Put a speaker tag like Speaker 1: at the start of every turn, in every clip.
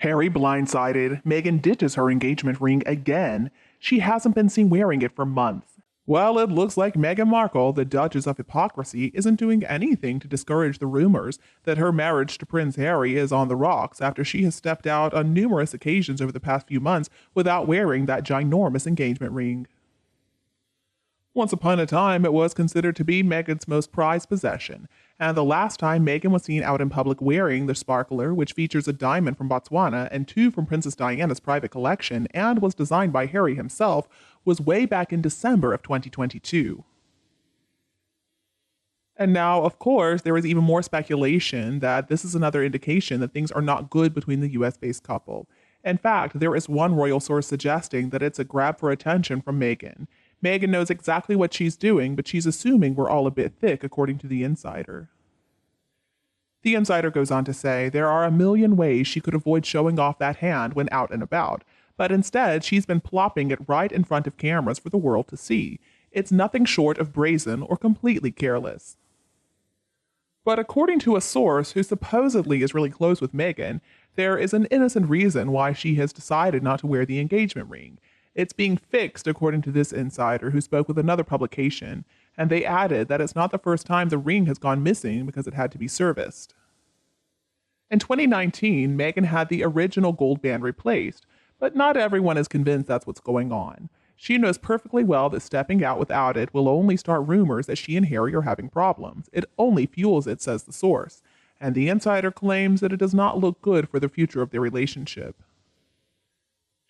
Speaker 1: Harry blindsided. Meghan ditches her engagement ring again. She hasn't been seen wearing it for months. Well, it looks like Meghan Markle, the Duchess of Hypocrisy, isn't doing anything to discourage the rumors that her marriage to Prince Harry is on the rocks after she has stepped out on numerous occasions over the past few months without wearing that ginormous engagement ring. Once upon a time, it was considered to be Meghan's most prized possession, and the last time Meghan was seen out in public wearing the sparkler, which features a diamond from Botswana and two from Princess Diana's private collection and was designed by Harry himself, was way back in December of 2022. And now, of course, there is even more speculation that this is another indication that things are not good between the US-based couple. In fact, there is one royal source suggesting that it's a grab for attention from Meghan. Meghan knows exactly what she's doing, but she's assuming we're all a bit thick, according to the insider. The insider goes on to say there are a million ways she could avoid showing off that hand when out and about, but instead she's been plopping it right in front of cameras for the world to see. It's nothing short of brazen or completely careless. But according to a source who supposedly is really close with Meghan, there is an innocent reason why she has decided not to wear the engagement ring. It's being fixed, according to this insider who spoke with another publication, and they added that it's not the first time the ring has gone missing because it had to be serviced. In 2019, Meghan had the original gold band replaced, but not everyone is convinced that's what's going on. She knows perfectly well that stepping out without it will only start rumors that she and Harry are having problems. It only fuels it, says the source, and the insider claims that it does not look good for the future of their relationship.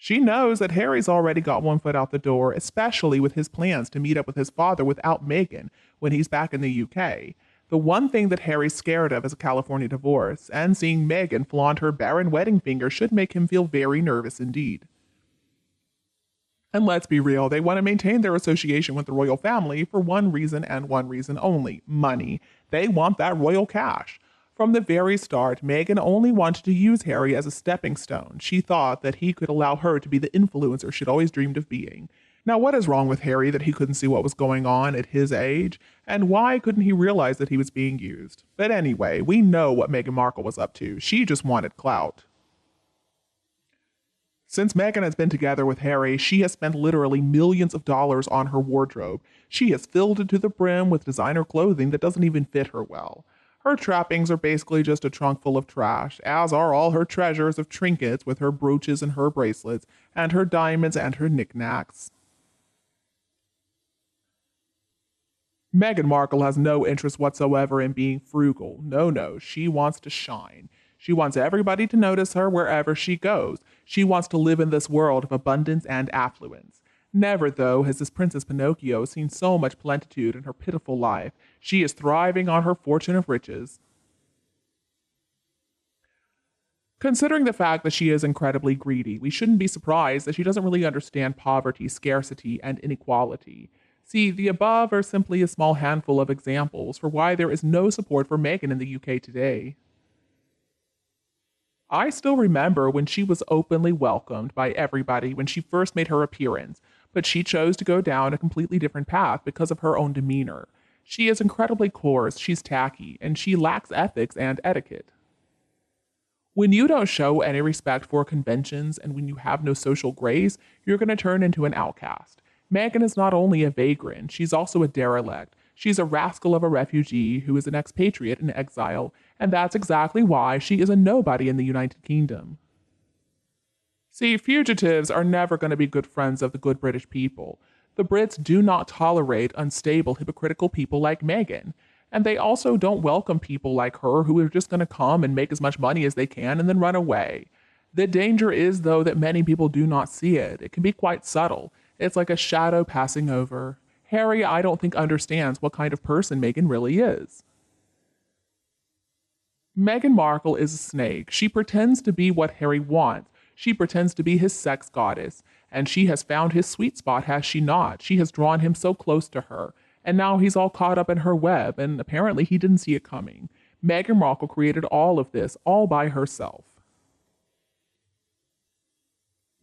Speaker 1: She knows that Harry's already got one foot out the door, especially with his plans to meet up with his father without Meghan when he's back in the UK. The one thing that Harry's scared of is a California divorce, and seeing Meghan flaunt her barren wedding finger should make him feel very nervous indeed. And let's be real, they want to maintain their association with the royal family for one reason and one reason only: money. They want that royal cash. From the very start, Meghan only wanted to use Harry as a stepping stone. She thought that he could allow her to be the influencer she'd always dreamed of being. Now, what is wrong with Harry that he couldn't see what was going on at his age? And why couldn't he realize that he was being used? But anyway, we know what Meghan Markle was up to. She just wanted clout. Since Meghan has been together with Harry, she has spent literally millions of dollars on her wardrobe. She has filled it to the brim with designer clothing that doesn't even fit her well. Her trappings are basically just a trunk full of trash, as are all her treasures of trinkets with her brooches and her bracelets, and her diamonds and her knickknacks. Meghan Markle has no interest whatsoever in being frugal. No, she wants to shine. She wants everybody to notice her wherever she goes. She wants to live in this world of abundance and affluence. Never, though, has this Princess Pinocchio seen so much plenitude in her pitiful life. She is thriving on her fortune of riches. Considering the fact that she is incredibly greedy, we shouldn't be surprised that she doesn't really understand poverty, scarcity, and inequality. See, the above are simply a small handful of examples for why there is no support for Meghan in the UK today. I still remember when she was openly welcomed by everybody when she first made her appearance, but she chose to go down a completely different path because of her own demeanor. She is incredibly coarse, she's tacky, and she lacks ethics and etiquette. When you don't show any respect for conventions and when you have no social grace, you're going to turn into an outcast. Meghan is not only a vagrant, she's also a derelict. She's a rascal of a refugee who is an expatriate in exile, and that's exactly why she is a nobody in the United Kingdom. See, fugitives are never going to be good friends of the good British people. The Brits do not tolerate unstable, hypocritical people like Meghan, and they also don't welcome people like her who are just going to come and make as much money as they can and then run away. The danger is, though, that many people do not see it. It can be quite subtle. It's like a shadow passing over. Harry, I don't think, understands what kind of person Meghan really is. Meghan Markle is a snake. She pretends to be what Harry wants. She pretends to be his sex goddess. And she has found his sweet spot, has she not? She has drawn him so close to her. And now he's all caught up in her web, and apparently he didn't see it coming. Meghan Markle created all of this, all by herself.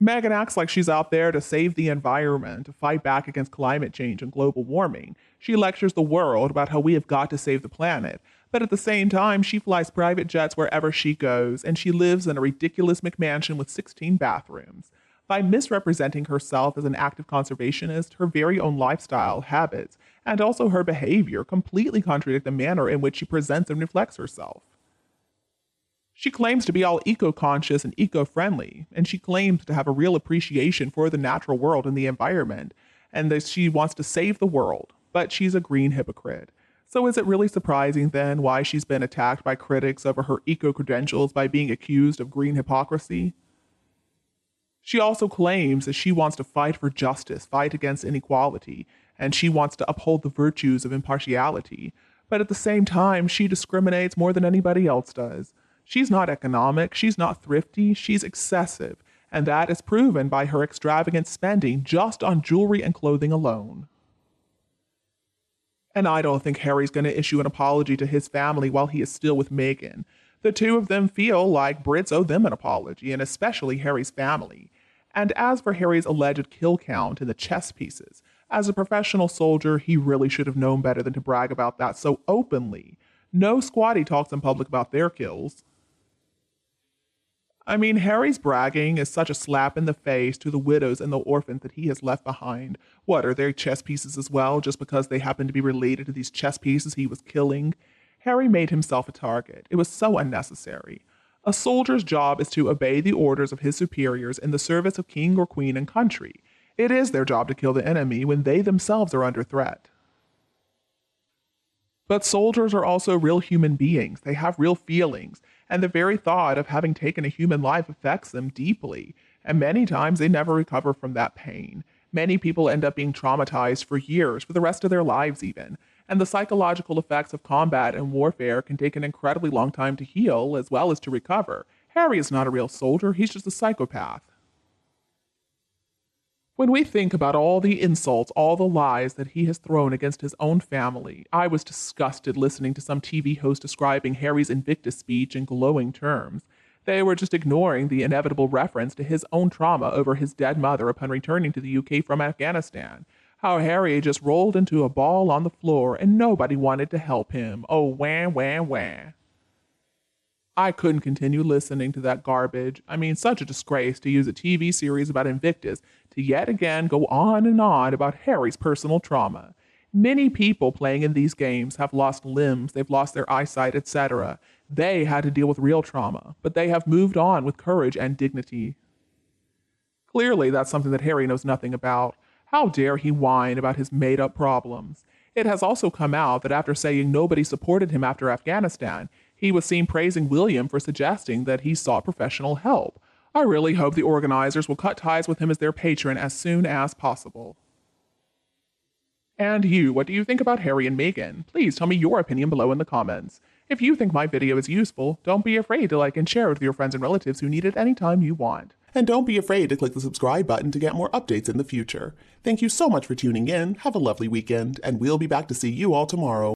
Speaker 1: Meghan acts like she's out there to save the environment, to fight back against climate change and global warming. She lectures the world about how we have got to save the planet. But at the same time, she flies private jets wherever she goes, and she lives in a ridiculous McMansion with 16 bathrooms. By misrepresenting herself as an active conservationist, her very own lifestyle, habits, and also her behavior completely contradict the manner in which she presents and reflects herself. She claims to be all eco-conscious and eco-friendly, and she claims to have a real appreciation for the natural world and the environment, and that she wants to save the world, but she's a green hypocrite. So is it really surprising then why she's been attacked by critics over her eco-credentials by being accused of green hypocrisy? She also claims that she wants to fight for justice, fight against inequality, and she wants to uphold the virtues of impartiality, but at the same time, she discriminates more than anybody else does. She's not economic, she's not thrifty, she's excessive, and that is proven by her extravagant spending just on jewelry and clothing alone. And I don't think Harry's going to issue an apology to his family while he is still with Meghan. The two of them feel like Brits owe them an apology, and especially Harry's family. And as for Harry's alleged kill count in the chess pieces, as a professional soldier, he really should have known better than to brag about that so openly. No squatty talks in public about their kills. I mean, Harry's bragging is such a slap in the face to the widows and the orphans that he has left behind. What, are they chess pieces as well, just because they happen to be related to these chess pieces he was killing? Harry made himself a target. It was so unnecessary. A soldier's job is to obey the orders of his superiors in the service of king or queen and country. It is their job to kill the enemy when they themselves are under threat. But soldiers are also real human beings. They have real feelings, and the very thought of having taken a human life affects them deeply, and many times they never recover from that pain. Many people end up being traumatized for years, for the rest of their lives even, and the psychological effects of combat and warfare can take an incredibly long time to heal as well as to recover. Harry is not a real soldier, he's just a psychopath. When we think about all the insults, all the lies that he has thrown against his own family, I was disgusted listening to some TV host describing Harry's Invictus speech in glowing terms. They were just ignoring the inevitable reference to his own trauma over his dead mother upon returning to the UK from Afghanistan. How Harry just rolled into a ball on the floor and nobody wanted to help him. Oh, wah, wah, wah. I couldn't continue listening to that garbage. I mean, such a disgrace to use a TV series about Invictus to yet again go on and on about Harry's personal trauma. Many people playing in these games have lost limbs, they've lost their eyesight, etc. They had to deal with real trauma, but they have moved on with courage and dignity. Clearly, that's something that Harry knows nothing about. How dare he whine about his made-up problems? It has also come out that after saying nobody supported him after Afghanistan, he was seen praising William for suggesting that he sought professional help. I really hope the organizers will cut ties with him as their patron as soon as possible. And you, what do you think about Harry and Meghan? Please tell me your opinion below in the comments. If you think my video is useful, don't be afraid to like and share it with your friends and relatives who need it anytime you want. And don't be afraid to click the subscribe button to get more updates in the future. Thank you so much for tuning in, have a lovely weekend, and we'll be back to see you all tomorrow.